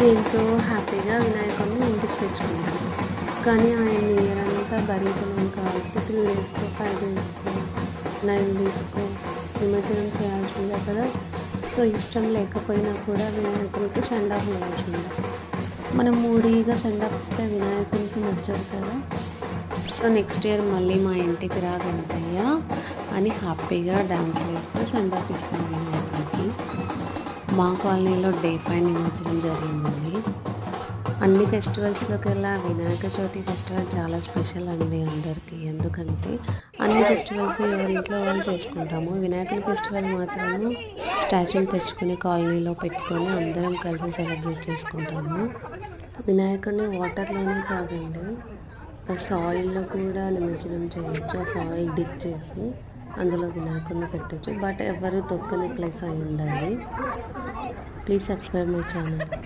ఎంతో హ్యాపీగా వినాయకుడిని ఇంటికి తెచ్చుకుంటాం. కానీ ఆయన ఇయర్ అంతా భరించలేం కాబట్టి 3 డేస్‌కో, 5 డేస్‌కో, 9 డేస్‌కో నిమజ్జనం చేయాల్సిందే కదా! సో, ఇష్టం లేకపోయినా కూడా వినాయకునికి సెండ్ ఆఫ్ ఇవ్వాల్సిందే. మనం మూడీగా సెండ్ ఆఫ్ ఇస్తే వినాయకునికి నచ్చదు కదా! సో, నెక్స్ట్ ఇయర్ మళ్ళీ మా ఇంటికి రా గణపయ్య అని హ్యాపీగా డాన్స్ వేస్తూ సెండ్ ఆఫ్ ఇస్తాం వినాయకునికి. మా కాలనీలో డే 5 నిమజ్జనం జరిగిందండి. అన్ని ఫెస్టివల్స్‌లోకెల్లా వినాయక చవితి ఫెస్టివల్ చాలా స్పెషల్ అండి అందరికీ. ఎందుకంటే అన్ని ఫెస్టివల్స్ ఎవరింట్లో వాళ్ళు చేసుకుంటాము. వినాయకుని ఫెస్టివల్ మాత్రము స్టాచ్యూని తెచ్చుకొని కాలనీలో పెట్టుకొని అందరం కలిసి సెలబ్రేట్ చేసుకుంటాము. వినాయకుడిని వాటర్‌లోనే కాదండి, సాయిల్‌లో కూడా నిమజ్జనం చేయొచ్చు. ఆ సాయిల్ డిగ్ చేసి అందులో వినాయకుడిని పెట్టొచ్చు. బట్ ఎవరు తొక్కని ప్లేస్ అయి ఉండాలి. Please subscribe my channel.